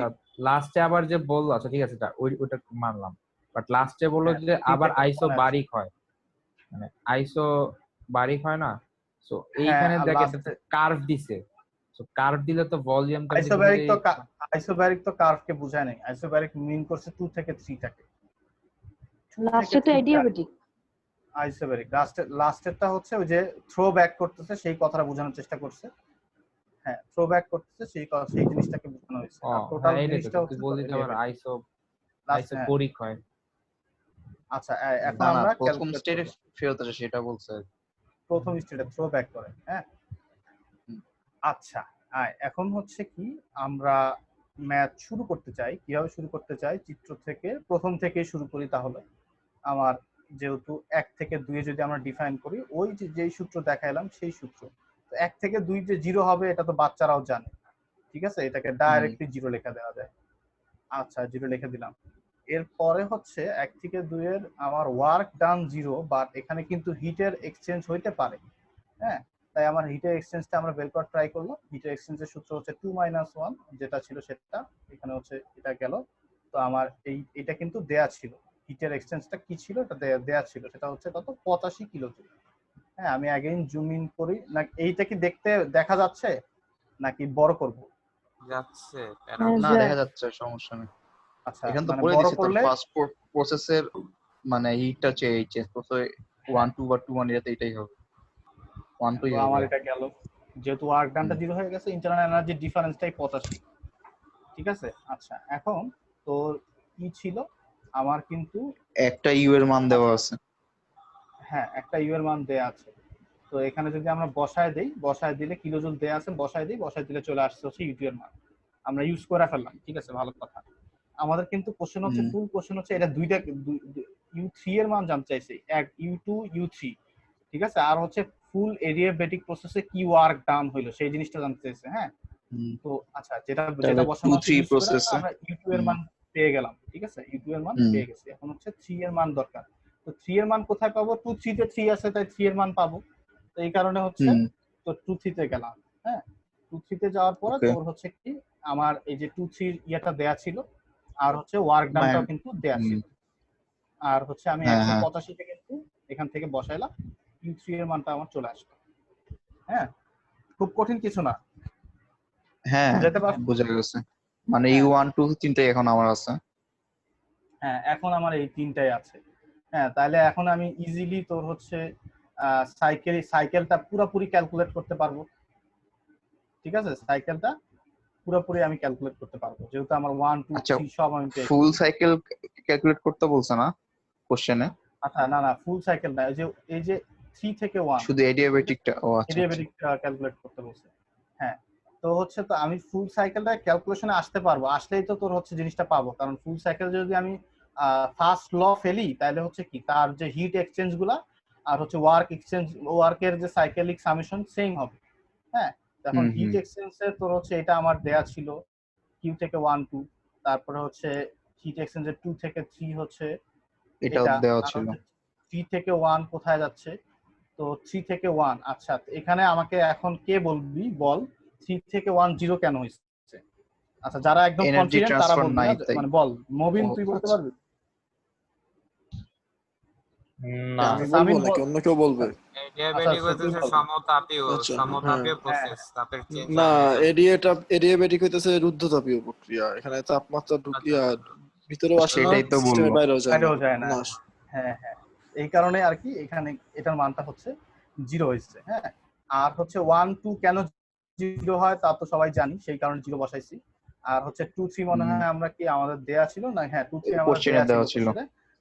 Speaker 6: লাস্টে আবার যে বললো, আচ্ছা ঠিক আছে, ওইটা মানলাম, বাট লাস্টে বললো যে আবার আইসোবারিক হয়, মানে আইসোবারিক হয় না, সো এইখানে দেখে কার্ভ দিছে, সো কার্ভ দিলে তো ভলিউমটা
Speaker 2: আইসোব্যারিক তো কার্ভকে বোঝায় নাই। আইসোব্যারিক মিন করছে 2 থেকে 3 টাকে।
Speaker 8: লাস্টে তো অ্যাডিয়াবেটিক।
Speaker 2: আইসোব্যারিক লাস্টেরটা হচ্ছে ওই যে থ্রো ব্যাক করতেছে, সেই কথাটা বোঝানোর চেষ্টা করছে। হ্যাঁ, থ্রো ব্যাক করতেছে, সেই জিনিসটাকে বোঝানো হয়েছে। আর টোটাল জিনিসটা হচ্ছে
Speaker 6: বলতে আবার আইসোকোরিক হয়।
Speaker 2: আচ্ছা, এখন আমরা
Speaker 1: প্রথম স্টেটে ফেরত আসে সেটা বলছে,
Speaker 2: প্রথম স্টেটে থ্রো ব্যাক করে। হ্যাঁ, আচ্ছা এখন হচ্ছে কি, আমরা ম্যাথ শুরু করতে চাই। কিভাবে শুরু করতে চাই? চিত্র থেকে, প্রথম থেকে শুরু করি। তাহলে আমার যেহেতু 1 থেকে 2 যদি আমরা ডিফাইন করি, ওই যেই সূত্র দেখাইলাম সেই সূত্র, তো 1 থেকে 2 যে 0 হবে এটা তো বাচ্চারাও জানে। ঠিক আছে, এটাকে ডাইরেক্টলি 0 লেখা দেওয়া যায়। আচ্ছা, 0 লিখে দিলাম। এরপরে হচ্ছে 1 থেকে 2 এর আমার ওয়ার্ক ডান 0, বাট এখানে কিন্তু হিটের এক্সচেঞ্জ হইতে পারে। হ্যাঁ, তাই আমার হিটের এক্সচেঞ্জটা আমরা বের করার ট্রাই করলাম। হিটের এক্সচেঞ্জের সূত্র হচ্ছে 2 - 1, যেটা ছিল সেটা এখানে হচ্ছে এটা গেল। তো আমার এটা কিন্তু দেয়া ছিল, হিটের এক্সচেঞ্জটা কি ছিল, এটা দেয়া ছিল, সেটা হচ্ছে কত, 85 কিলোজুল। হ্যাঁ, আমি अगेन জুম ইন করি, না এইটা কি দেখা যাচ্ছে নাকি বড় করব?
Speaker 5: যাচ্ছে
Speaker 1: না, দেখা যাচ্ছে, সমস্যা নেই।
Speaker 2: আচ্ছা,
Speaker 1: এখানে তো বলে দিয়েছে তোর ফার্স্ট প্রসেসের মানে হিটটা চেঞ্জ প্রসেস 1 2 বা 2 1 এটাই হবে। 1 2
Speaker 2: আমার এটা গেল, যেহেতু ওয়ার্ক ডানটা 0 হয়ে গেছে, ইন্টারনাল এনার্জি ডিফারেন্সটাই 85। ঠিক আছে। আচ্ছা এখন তোর কি ছিল, আমার কিন্তু
Speaker 1: একটা ইউ এর মান দেওয়া আছে।
Speaker 2: হ্যাঁ একটা ইউ এর মান দেয়া আছে। তো এখানে যদি আমরা বসায় দেই, বসায় দিলে কিলোজুল দেয়া আছে, বসায় দিই, বসায় দিলে চলে আসছে হচ্ছে ইউ2 এর মান। আমরা ইউজ করে ফেললাম, ঠিক আছে, ভালো কথা। আমাদের কিন্তু কোশ্চেন হচ্ছে, ফুল কোশ্চেন হচ্ছে এটা দুইটা ইউ3 এর মান জানতে চাইছে, এক ইউ2 ইউ3, ঠিক আছে, আর হচ্ছে ফুল এডিয়াবেটিক প্রসেসে কি ওয়ার্ক ডান হইলো সেই জিনিসটা জানতে চাইছে। হ্যাঁ তো আচ্ছা যেটা যেটা বসানো আছে ইউজ করে আমরা ইউ2 এর মান পেয়ে গেলাম, ঠিক আছে, ইউ2 এর মান পেয়ে গেছি। এখন হচ্ছে 3 এর মান দরকার। তো 3 এর মান কোথায় পাবো? 2 3 তে 3 আছে তাই 3 এর মান পাবো। তো এই কারণে হচ্ছে তো 2 3 তে গেলাম। হ্যাঁ 2 3 তে যাওয়ার পরে তোর হচ্ছে কি আমার এই যে 2 3 ইয়েটা দেয়া ছিল, আর হচ্ছে ওয়ার্ক ডানটাও কিন্তু দেয়া ছিল। আর হচ্ছে আমি 185 তে কিন্তু এখান থেকে বসাইলাম, ইউ3 এর মানটা আমার চলে আসলো। হ্যাঁ খুব কঠিন কিছু না।
Speaker 1: হ্যাঁ বুঝা গেছে, মানে ইউ1 2 3টাই এখন আমার আছে।
Speaker 2: হ্যাঁ এখন আমার এই তিনটাই আছে। হ্যাঁ তাহলে এখন আমি ইজিলি তোর হচ্ছে সাইকেলটা পুরোপুরি ক্যালকুলেট করতে পারবো, ঠিক আছে, সাইকেলটা পুরোপুরি আমি ক্যালকুলেট করতে পারবো যেহেতু আমার 1 2 3 সব আমি পেয়ে।
Speaker 1: ফুল সাইকেল ক্যালকুলেট করতে বলছে না কোশ্চেনে?
Speaker 2: আচ্ছা না না ফুল সাইকেল না, এই যে 3 থেকে 1
Speaker 1: শুধু এডিয়াবেটিকটা। ও আচ্ছা
Speaker 2: এডিয়াবেটিকটা ক্যালকুলেট করতে বলছে। হ্যাঁ তো হচ্ছে তো আমি ফুল সাইকেলটা ক্যালকুলেশনে আসতে পারবো, আসলেই তো তোর হচ্ছে জিনিসটা পাবো, কারণ ফুল সাইকেল যদি আমি ফার্স্ট ল ফেলি তাহলে হচ্ছে কি তার যে হিট এক্সচেঞ্জ গুলা আর হচ্ছে ওয়ার্কের যে সাইকেলিক সামেশন সেম হবে। হ্যাঁ এখন হিট এক্সচেঞ্জের তোর হচ্ছে এটা আমার দেয়া ছিল কিউ থেকে 1 2, তারপরে হচ্ছে হিট এক্সচেঞ্জের 2 থেকে 3 হচ্ছে
Speaker 1: এটা
Speaker 2: এটা,
Speaker 1: দেওয়া
Speaker 2: আর
Speaker 1: ছিল।
Speaker 2: হচ্ছে 3 থেকে 1 কোথায় যাচ্ছে? তো 3 থেকে 1 আচ্ছা এখানে আমাকে এখন কে বলবি বল 3 থেকে 1 0 কেন হয়েছে? আচ্ছা যারা একদম
Speaker 1: এনার্জি
Speaker 2: কনফিডেন্ট তারা
Speaker 1: ট্রান্সফার
Speaker 2: বলবি
Speaker 1: নাই
Speaker 2: না,
Speaker 1: তাই।
Speaker 2: মানে বল মবিন তুই বলতে পারবি?
Speaker 6: না
Speaker 4: আমি বলবো নাকি অন্য কেউ বলবে?
Speaker 5: এডিয়াবেটিক হইতেছে সমতাপীয় প্রসেস, তাপের চেঞ্জ
Speaker 4: না
Speaker 5: হয়।
Speaker 4: এডিয়াবেটিক হইতেছে রুদ্ধতাপীয় প্রক্রিয়া, এখানে তাপমাত্রা ঢুকিয়া ভিতরেও আসে না,
Speaker 1: সেটাই তো
Speaker 4: সিস্টেমের
Speaker 1: বলবো।
Speaker 4: বাইরেও যায় না।
Speaker 2: হ্যাঁ হ্যাঁ এই কারণে আর কি এখানে এটার মানটা হচ্ছে 0 হয়েছে। হ্যাঁ আর হচ্ছে 1 2 কেন 0 হয় তা তো সবাই জানি, সেই কারণে 0 বসাইছি। আর হচ্ছে 2 3 মনে হয় আমরা কি আমাদের দেয়া ছিল না? হ্যাঁ 2 3 আমাদের দেয়া ছিল,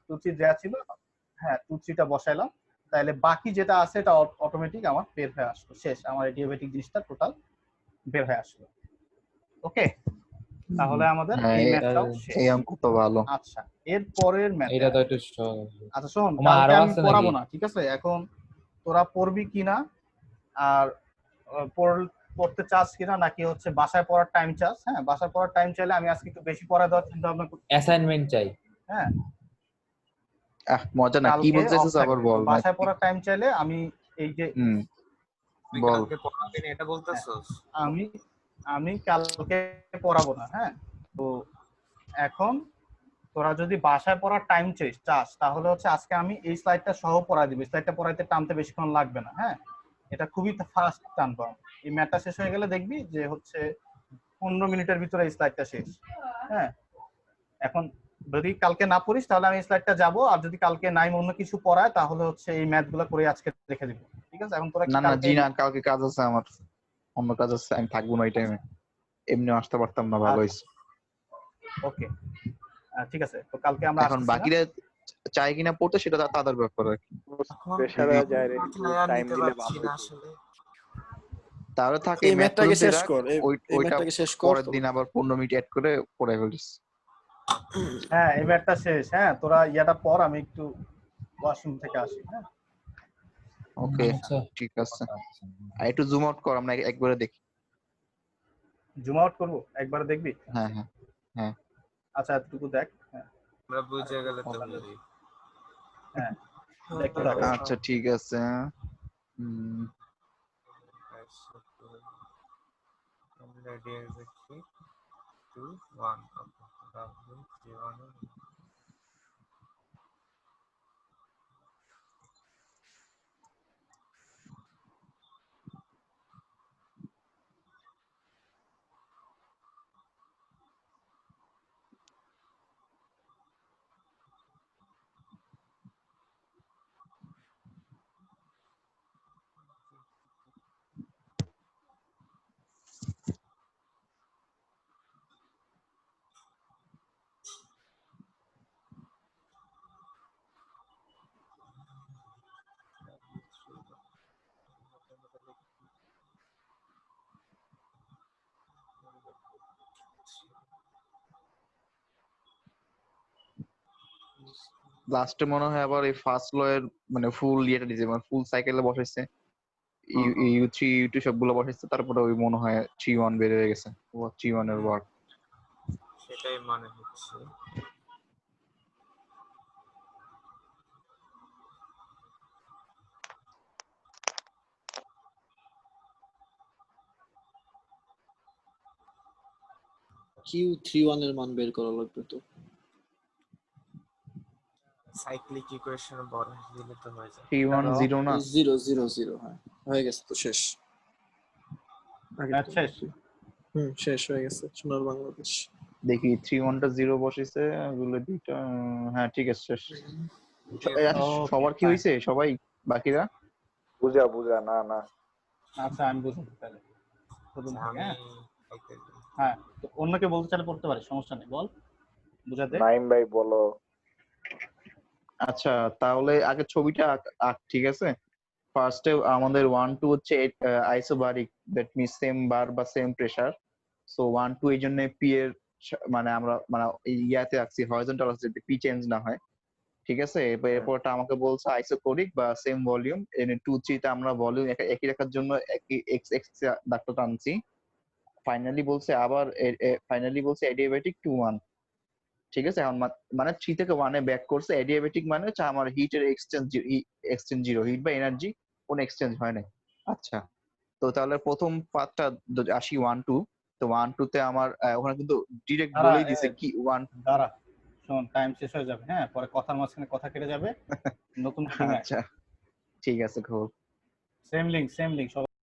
Speaker 2: 2 3 দেয়া ছিল। হ্যাঁ 2 3 টা বসাইলাম, তাহলে বাকি যেটা আছে এটা অটোমেটিক আমার বের হয়ে আসলো, শেষ আমার এডিয়াবেটিক জিনিসটা টোটাল বের হয়ে আসলো। ওকে তাহলে আমাদের এই ম্যাথটাও শেষ।
Speaker 1: এই অঙ্ক তো ভালো।
Speaker 2: আচ্ছা এর পরের ম্যাথ
Speaker 6: এটা তো একটু সহজ।
Speaker 2: আচ্ছা শোন
Speaker 6: তোমার
Speaker 2: কালকে
Speaker 6: আরো
Speaker 2: আমি
Speaker 6: আছে
Speaker 2: পড়াবো
Speaker 6: নাকি?
Speaker 2: না, ঠিক আছে, এখন তোরা পড়বি কিনা আর পড়তে চাস কিনা, নাকি হচ্ছে বাসায় পড়ার টাইম চাস? হ্যাঁ বাসায় পড়ার টাইম চাইলে আমি আজকে একটু বেশি পড়া দেওয়ার চিন্তা ভাবনা করছি।
Speaker 6: অ্যাসাইনমেন্ট চাই।
Speaker 2: হ্যাঁ
Speaker 1: মজা না, কি বলতেছিস আবার বল।
Speaker 2: বাসায় পড়ার টাইম চাইলে আমি এই যে
Speaker 1: বল।
Speaker 5: কালকে পড়াবে না এটা বলতেছস?
Speaker 2: আমি আমি কালকে পড়াবো না। হ্যাঁ তো এখন তোরা যদি বাসায় পড়ার টাইম চাস তাহলে হচ্ছে আজকে আমি এই স্লাইডটা সহ পড়াই দিব, স্লাইডটা পড়াইতে টানতে বেশিক্ষণ লাগবে না। হ্যাঁ এটা খুবই ফাস্ট টানবো, এই ম্যাথটা শেষ হয়ে গেলে দেখবি যে হচ্ছে 15 মিনিটের ভিতরে এই স্লাইডটা শেষ। হ্যাঁ এখন যদি কালকে না পড়িস তাহলে আমি স্লাইডটা যাব, আর যদি কালকে নাই অন্য কিছু পড়ায় তাহলে হচ্ছে এই ম্যাথগুলো করে আজকে রেখে দিব, ঠিক আছে? এখন তোরা
Speaker 1: না না জি না, কালকে কাজ আছে আমার, অন্য কাজ আছে, আমি থাকবো না ওই টাইমে, এমনি আসতে পারতাম না। ভালো হইছে।
Speaker 2: ওকে ঠিক আছে তো কালকে আমরা
Speaker 1: এখন বাকিরা চাই কিনা পড়তে সেটা তাদের ব্যাপার আর কি।
Speaker 3: প্রেসারে যায় রে, টাইম দিলে ভালো
Speaker 5: আসলে
Speaker 1: তাহলে থাকে
Speaker 4: এই ম্যাথটাকে শেষ কর, এই
Speaker 1: ওইটা
Speaker 4: ম্যাথটাকে শেষ কর,
Speaker 1: পরের দিন আবার 15 মিনিট অ্যাড করে পড়ে ফেলিস।
Speaker 2: হ্যাঁ এই ম্যাথটা শেষ। হ্যাঁ তোরা ইয়াটা পর, আমি একটু ওয়াশরুম থেকে আসি। হ্যাঁ
Speaker 1: ওকে ঠিক আছে, আর একটু জুম আউট কর, আমরা একবারে দেখি।
Speaker 2: জুম আউট করব একবারে দেখবি?
Speaker 1: হ্যাঁ হ্যাঁ হ্যাঁ
Speaker 2: আচ্ছা এতটুকু দেখ। হ্যাঁ
Speaker 5: আমরা বুঝে গেলে তো বলি।
Speaker 2: হ্যাঁ দেখতে থাক।
Speaker 1: আচ্ছা ঠিক আছে।
Speaker 5: Ready as a 3 2 1 okay.
Speaker 1: লাস্টে মনে হয় আবার এই ফার্স্ট ল এর মানে ফুল ইয়েটা দিয়েছে, মানে ফুল সাইকেলে বসাইছে, U3 U2 সবগুলো বসাইছে, তারপরে ওই মনে হয় 3-1 বের হয়ে গেছে, 3-1 এর ওয়ার্ক।
Speaker 5: সেটাই মনে হচ্ছে।
Speaker 4: Q31 এর মান বের করা লাগবে তো।
Speaker 5: সাইক্লিক ইকুয়েশন বড় দিলে তো হয়ে যায়।
Speaker 1: 3-1-0 না
Speaker 4: 0-0-0 হ্যাঁ হয়ে গেছে তো, শেষ।
Speaker 2: শেষ।
Speaker 4: শেষ হয়ে গেছে। সোনার বাংলাদেশ।
Speaker 1: দেখি 3-1টা 0 বসেছে, ওগুলো দুইটা, হ্যাঁ ঠিক আছে শেষ। সবার কি হইছে? সবাই বাকিরা
Speaker 3: বুঝা না।
Speaker 2: আচ্ছা আমি বুঝতে পারি। হ্যাঁ তো অন্যকে বলতে চাইলে পড়তে পারি, সমস্যা নেই, বল বুঝাতে।
Speaker 3: নাইম ভাই বলো।
Speaker 1: আচ্ছা তাহলে আগে ছবিটা আঁক, ঠিক আছে? ফার্স্টে আমাদের 1-2 হচ্ছে আইসোবারিক, দ্যাট মিন্স সেম বার বা সেম প্রেসার। সো 1-2 এই জন্য পি এর মানে আমরা মানে ইয়াতে রাখছি, হরিজন্টাল আছে যাতে পি চেঞ্জ না হয়, ঠিক আছে? এরপরটা আমাকে বলছে আইসোকোরিক বা সেম ভলিউম, এনে 2-3 তে আমরা ভলিউম একই রাখার জন্য একই এক্স এক্স ডাক্তার টানছি। ফাইনালি বলছে অ্যাডিয়াবেটিক 2-1, ঠিক আছে? এখন মানে 3 থেকে 1 এ ব্যাক করছে। অ্যাডিয়াবেটিক মানে হচ্ছে আমার হিটের এক্সচেঞ্জ জিরো, হিট বা এনার্জি কোন এক্সচেঞ্জ হয় না। আচ্ছা তো তাহলে প্রথম পার্টটা আসি 1-2। তো 1-2 তে আমার ওখানে কিন্তু ডিরেক্ট বলেই দিছে কি 1
Speaker 2: দাঁড়া শোন, টাইম শেষ হয়ে যাবে, হ্যাঁ পরে কথার মাঝখানে কথা কেটে যাবে। নতুন
Speaker 1: আচ্ছা ঠিক আছে, খুব
Speaker 2: সেম লিংক